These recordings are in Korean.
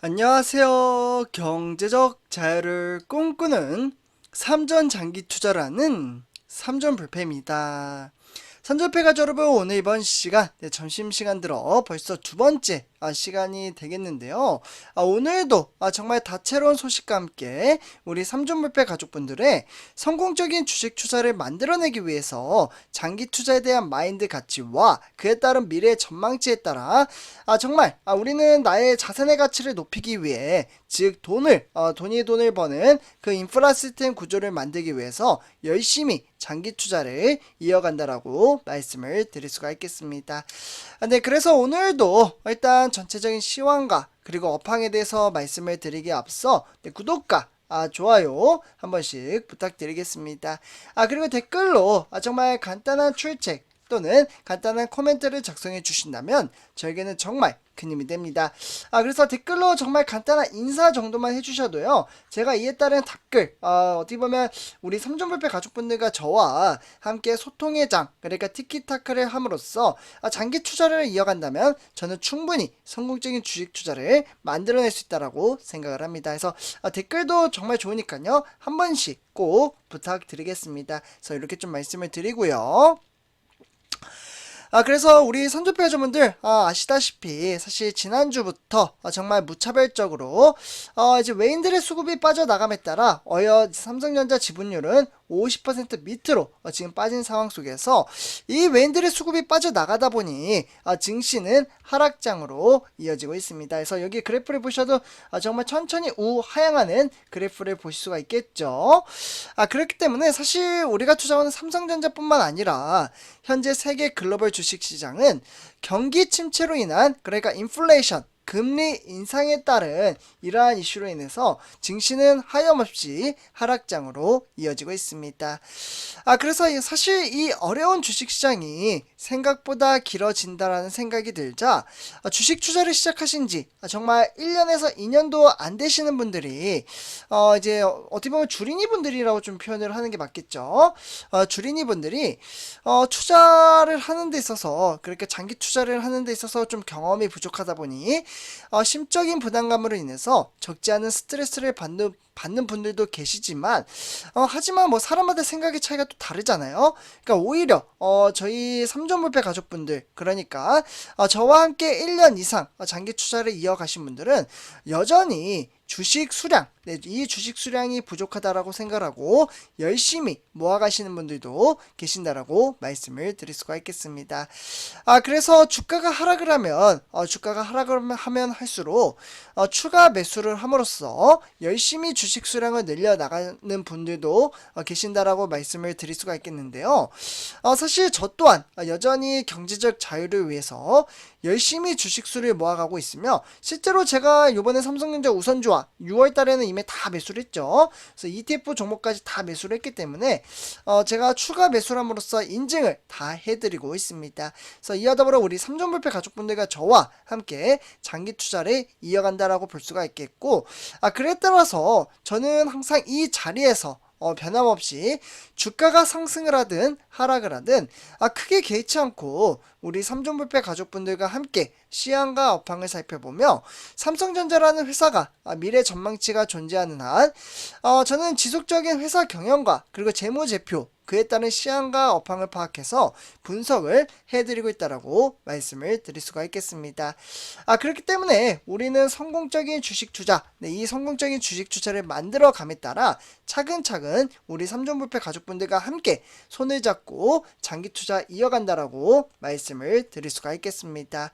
안녕하세요. 경제적 자유를 꿈꾸는 삼전장기투자라는 삼전불패입니다. 삼전불패 가족 여러분, 오늘 이번 시간 점심시간 들어 벌써 두 번째 시간이 되겠는데요. 오늘도 정말 다채로운 소식과 함께 우리 삼전불패 가족분들의 성공적인 주식 투자를 만들어내기 위해서 장기 투자에 대한 마인드 가치와 그에 따른 미래 전망치에 따라 정말 우리는 나의 자산의 가치를 높이기 위해, 즉 돈을 버는 그 인프라 시스템 구조를 만들기 위해서 열심히 장기 투자를 이어간다라고 말씀을 드릴 수가 있겠습니다. 네, 그래서 오늘도 일단 전체적인 시황과 그리고 업황에 대해서 말씀을 드리기에 앞서 구독과 좋아요 한 번씩 부탁드리겠습니다. 그리고 댓글로 정말 간단한 출첵 또는 간단한 코멘트를 작성해 주신다면 저에게는 정말 큰 힘이 됩니다. 그래서 댓글로 정말 간단한 인사 정도만 해주셔도요, 제가 이에 따른 답글, 어떻게 보면 우리 삼전불패 가족분들과 저와 함께 소통의 장, 그러니까 티키타카를 함으로써 장기 투자를 이어간다면 저는 충분히 성공적인 주식 투자를 만들어낼 수 있다라고 생각을 합니다. 그래서 댓글도 정말 좋으니까요, 한 번씩 꼭 부탁드리겠습니다. 그래서 이렇게 좀 말씀을 드리고요. 그래서 우리 선조표 여러분들 아시다시피 사실 지난주부터 정말 무차별적으로 이제 외인들의 수급이 빠져나감에 따라 삼성전자 지분율은 50% 밑으로 지금 빠진 상황 속에서 이 외인들의 수급이 빠져나가다 보니 증시는 하락장으로 이어지고 있습니다. 그래서 여기 그래프를 보셔도 정말 천천히 우하향하는 그래프를 보실 수가 있겠죠. 그렇기 때문에 사실 우리가 투자하는 삼성전자뿐만 아니라 현재 세계 글로벌 주식시장은 경기 침체로 인한, 그러니까 인플레이션, 금리 인상에 따른 이러한 이슈로 인해서 증시는 하염없이 하락장으로 이어지고 있습니다. 그래서 사실 이 어려운 주식시장이 생각보다 길어진다라는 생각이 들자 주식 투자를 시작하신 지 정말 1년에서 2년도 안 되시는 분들이 이제 어떻게 보면 주린이 분들이라고 좀 표현을 하는 게 맞겠죠. 주린이 분들이 투자를 하는 데 있어서, 그렇게 장기 투자를 하는 데 있어서 좀 경험이 부족하다 보니 심적인 부담감으로 인해서 적지 않은 스트레스를 받는 분들도 계시지만 하지만 뭐 사람마다 생각의 차이가 또 다르잖아요. 그러니까 오히려 저희 삼전불패 가족분들, 그러니까 저와 함께 1년 이상 장기 투자를 이어가신 분들은 여전히 주식 수량, 이 주식 수량이 부족하다라고 생각하고 열심히 모아가시는 분들도 계신다라고 말씀을 드릴 수가 있겠습니다. 그래서 주가가 하락을 하면 할수록 추가 매수를 함으로써 열심히 주식 수량을 늘려나가는 분들도 계신다라고 말씀을 드릴 수가 있겠는데요. 사실 저 또한 여전히 경제적 자유를 위해서 열심히 주식수를 모아가고 있으며, 실제로 제가 이번에 삼성전자 우선주와 6월달에는 이미 다 매수를 했죠. 그래서 ETF 종목까지 다 매수를 했기 때문에 제가 추가 매수를 함으로써 인증을 다 해드리고 있습니다. 그래서 이와 더불어 우리 삼전불패 가족분들과 저와 함께 장기 투자를 이어간다라고 볼 수가 있겠고, 그에 따라서 저는 항상 이 자리에서 변함없이 주가가 상승을 하든 하락을 하든 크게 개의치 않고 우리 삼전불패 가족분들과 함께 시황과 업황을 살펴보며 삼성전자라는 회사가 미래 전망치가 존재하는 한 저는 지속적인 회사 경영과 그리고 재무제표, 그에 따른 시황과 업황을 파악해서 분석을 해드리고 있다라고 말씀을 드릴 수가 있겠습니다. 그렇기 때문에 우리는 성공적인 주식 투자, 이 성공적인 주식 투자를 만들어 감에 따라 차근차근 우리 삼전불패 가족분들과 함께 손을 잡고 장기 투자 이어간다라고 말씀을 드릴 수가 있겠습니다.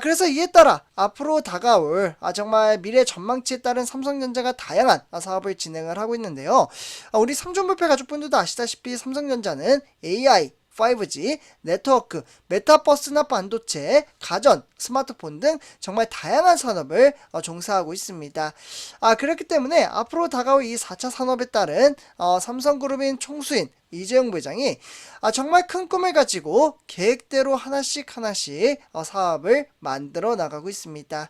그래서 이에 따라 앞으로 다가올 정말 미래 전망치에 따른 삼성전자가 다양한 사업을 진행을 하고 있는데요. 우리 삼전불패 가족분들도 아시다시피 삼성전자는 AI, 5G, 네트워크, 메타버스나 반도체, 가전, 스마트폰 등 정말 다양한 산업을 종사하고 있습니다. 그렇기 때문에 앞으로 다가올 이 4차 산업에 따른 삼성그룹인 총수인 이재용 부회장이 정말 큰 꿈을 가지고 계획대로 하나씩 사업을 만들어 나가고 있습니다.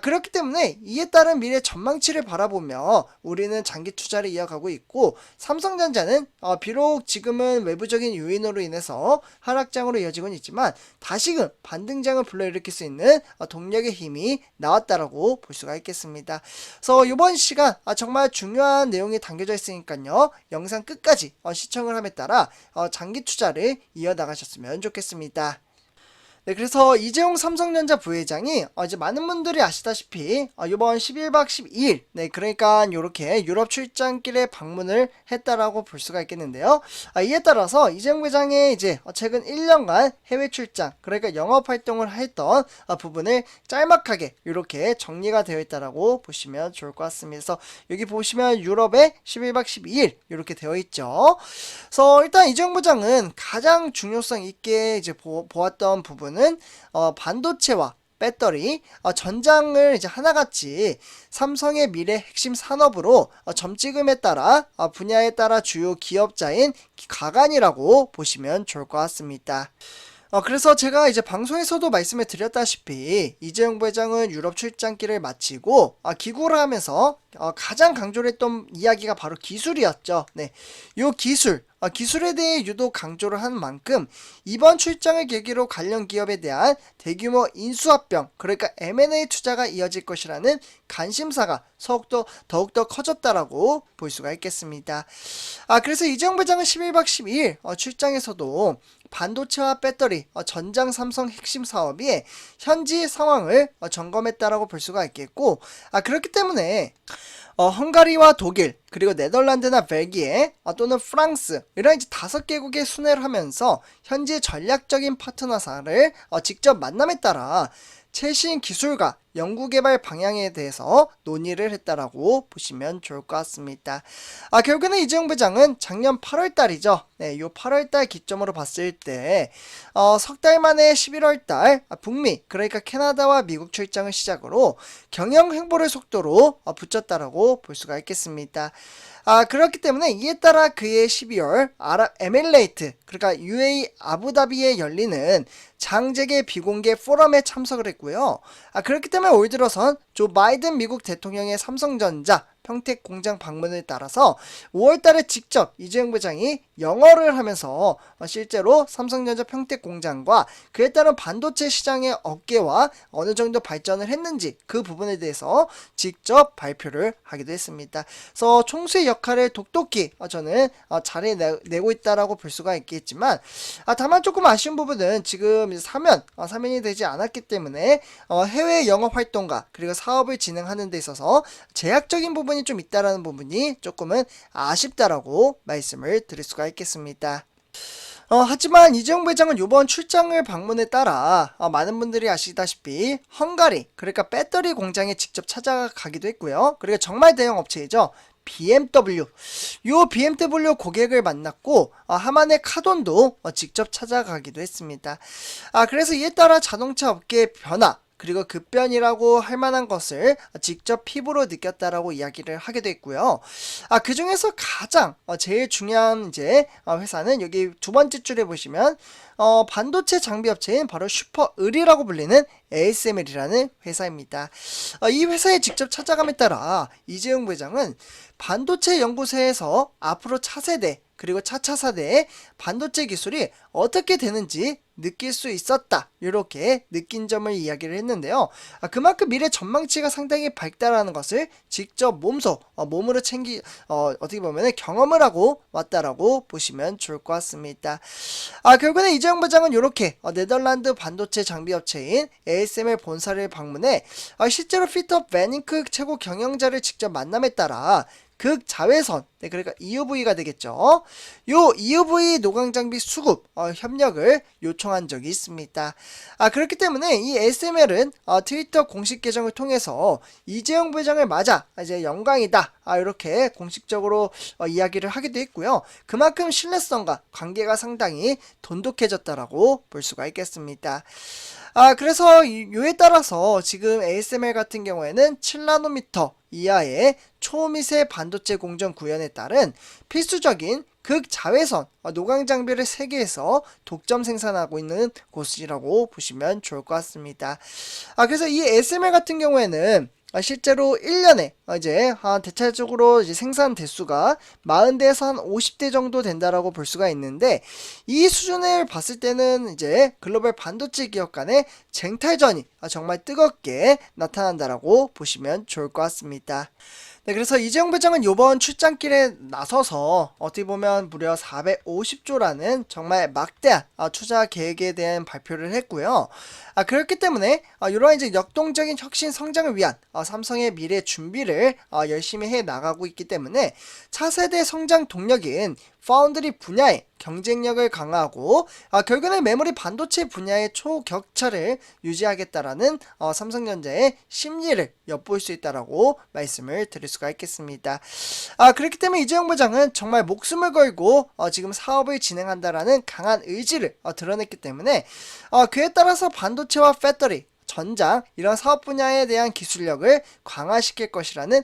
그렇기 때문에 이에 따른 미래 전망치를 바라보며 우리는 장기 투자를 이어가고 있고, 삼성전자는 비록 지금은 외부적인 요인으로 인해서 하락장으로 이어지곤 있지만 다시금 반등장을 불러일으킬 수 있는 동력의 힘이 나왔다라고 볼 수가 있겠습니다. 그래서 이번 시간 정말 중요한 내용이 담겨져 있으니까요, 영상 끝까지 시청을 함에 따라 장기 투자를 이어나가셨으면 좋겠습니다. 네, 그래서 이재용 삼성전자 부회장이 이제 많은 분들이 아시다시피 이번 11박 12일, 네, 그러니까 요렇게 유럽 출장길에 방문을 했다라고 볼 수가 있겠는데요. 이에 따라서 이재용 부회장의 이제 최근 1년간 해외 출장, 그러니까 영업 활동을 했던 부분을 짤막하게 이렇게 정리가 되어 있다라고 보시면 좋을 것 같습니다. 그래서 여기 보시면 유럽의 11박 12일 이렇게 되어 있죠. 그래서 일단 이재용 부회장은 가장 중요성 있게 이제 보았던 부분 은 반도체와 배터리, 전장을 이제 하나같이 삼성의 미래 핵심 산업으로 점찍음에 따라 분야에 따라 주요 기업자인 가간이라고 보시면 좋을 것 같습니다. 그래서 제가 이제 방송에서도 말씀을 드렸다시피 이재용 부회장은 유럽 출장길을 마치고 귀국을 하면서 가장 강조를 했던 이야기가 바로 기술이었죠. 네, 요 기술에 대해 유독 강조를 한 만큼 이번 출장을 계기로 관련 기업에 대한 대규모 인수합병, 그러니까 M&A 투자가 이어질 것이라는 관심사가 더욱더 커졌다라고 볼 수가 있겠습니다. 그래서 이재용 부회장은 11박 12일 출장에서도 반도체와 배터리, 전장 삼성 핵심 사업이 현지 상황을 점검했다라고 볼 수가 있겠고, 그렇기 때문에 헝가리와 독일, 그리고 네덜란드나 벨기에 또는 프랑스, 이런 이제 5개국의 순회를 하면서 현지 전략적인 파트너사를 직접 만남에 따라 최신 기술과 연구개발 방향에 대해서 논의를 했다라고 보시면 좋을 것 같습니다. 결국에는 이재용 부장은 작년 8월달이죠. 네, 요 8월달 기점으로 봤을 때 석 달 만에 11월달 북미, 그러니까 캐나다와 미국 출장을 시작으로 경영 행보를 속도로 붙였다라고 볼 수가 있겠습니다. 그렇기 때문에 이에 따라 그해 12월 아랍에미레이트, 그러니까 UAE 아부다비에 열리는 장재계 비공개 포럼에 참석을 했고요. 그렇기 때문에 올 들어선 조 바이든 미국 대통령의 삼성전자 평택 공장 방문을 따라서 5월달에 직접 이재용 부장이 영어를 하면서 실제로 삼성전자 평택 공장과 그에 따른 반도체 시장의 업계와 어느 정도 발전을 했는지 그 부분에 대해서 직접 발표를 하기도 했습니다. 그래서 총수의 역할을 독특히 저는 잘해내고 있다라고 볼 수가 있겠지만, 다만 조금 아쉬운 부분은 지금 사면이 되지 않았기 때문에 해외 영업 활동가 그리고 사업을 진행하는 데 있어서 제약적인 부분이 좀 있다라는 부분이 조금은 아쉽다라고 말씀을 드릴 수가 있겠습니다. 하지만 이재용 부회장은 이번 출장을 방문에 따라 많은 분들이 아시다시피 헝가리, 그러니까 배터리 공장에 직접 찾아가기도 했고요. 그리고 정말 대형 업체이죠. BMW, 요 BMW 고객을 만났고 하만의 카돈도 직접 찾아가기도 했습니다. 그래서 이에 따라 자동차 업계의 변화, 그리고 급변이라고 할 만한 것을 직접 피부로 느꼈다라고 이야기를 하기도 했고요. 그 중에서 가장 제일 중요한 이제 회사는 여기 두 번째 줄에 보시면 반도체 장비 업체인 바로 슈퍼을이라고 불리는 ASML이라는 회사입니다. 이 회사에 직접 찾아감에 따라 이재용 부회장은 반도체 연구소에서 앞으로 차세대 그리고 차차사대의 반도체 기술이 어떻게 되는지 느낄 수 있었다, 이렇게 느낀 점을 이야기를 했는데요. 그만큼 미래 전망치가 상당히 밝다라는 것을 직접 몸으로 어떻게 보면 경험을 하고 왔다라고 보시면 좋을 것 같습니다. 결국에는 이재용 부장은 이렇게 네덜란드 반도체 장비 업체인 ASML 본사를 방문해 실제로 피터 베닝크 최고 경영자를 직접 만남에 따라 극자외선, 네, 그러니까 EUV가 되겠죠. 요 EUV 노광장비 수급 협력을 요청한 적이 있습니다. 그렇기 때문에 이 SML은 트위터 공식 계정을 통해서 이재용 부회장을 맞아 이제 영광이다, 이렇게 공식적으로 이야기를 하기도 했고요. 그만큼 신뢰성과 관계가 상당히 돈독해졌다라고 볼 수가 있겠습니다. 그래서 요에 따라서 지금 ASML 같은 경우에는 7나노미터 이하의 초미세 반도체 공정 구현에 따른 필수적인 극자외선 노광 장비를 세계에서 독점 생산하고 있는 곳이라고 보시면 좋을 것 같습니다. 그래서 이 ASML 같은 경우에는 실제로 1년에 이제 대체적으로 이제 생산 대수가 40대에서 한 50대 정도 된다라고 볼 수가 있는데, 이 수준을 봤을 때는 이제 글로벌 반도체 기업 간의 쟁탈전이 정말 뜨겁게 나타난다라고 보시면 좋을 것 같습니다. 네, 그래서 이재용 부장은 이번 출장길에 나서서 어떻게 보면 무려 450조라는 정말 막대한 투자 계획에 대한 발표를 했고요. 그렇기 때문에 이러한 이제 역동적인 혁신 성장을 위한 삼성의 미래 준비를 열심히 해 나가고 있기 때문에 차세대 성장 동력인 파운드리 분야의 경쟁력을 강화하고 결국에는 메모리 반도체 분야의 초격차를 유지하겠다라는 삼성전자의 심리를 엿볼 수 있다라고 말씀을 드릴 수가 있겠습니다. 그렇기 때문에 이재용 부장은 정말 목숨을 걸고 지금 사업을 진행한다라는 강한 의지를 드러냈기 때문에 그에 따라서 반도체와 배터리 전장 이런 사업 분야에 대한 기술력을 강화시킬 것이라는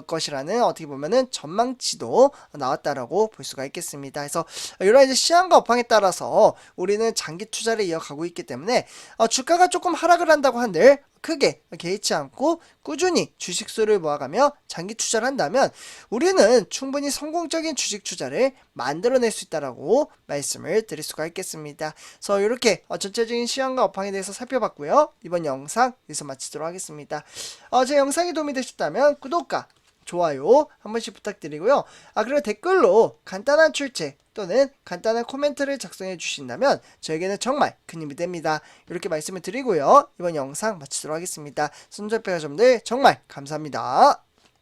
것이라는 어떻게 보면은 전망치도 나왔다라고 볼 수가 있겠습니다. 그래서 이런 이제 시황과 업황에 따라서 우리는 장기 투자를 이어가고 있기 때문에 주가가 조금 하락을 한다고 한들 크게 개의치 않고 꾸준히 주식수를 모아가며 장기 투자를 한다면 우리는 충분히 성공적인 주식 투자를 만들어낼 수 있다라고 말씀을 드릴 수가 있겠습니다. 그래서 이렇게 전체적인 시황과 업황에 대해서 살펴봤고요. 이번 영상 여기서 마치도록 하겠습니다. 제 영상이 도움이 되셨다면 구독과 좋아요 한 번씩 부탁드리고요. 그리고 댓글로 간단한 출제 또는 간단한 코멘트를 작성해 주신다면 저에게는 정말 큰 힘이 됩니다. 이렇게 말씀을 드리고요. 이번 영상 마치도록 하겠습니다. 손절배가점들 정말 감사합니다.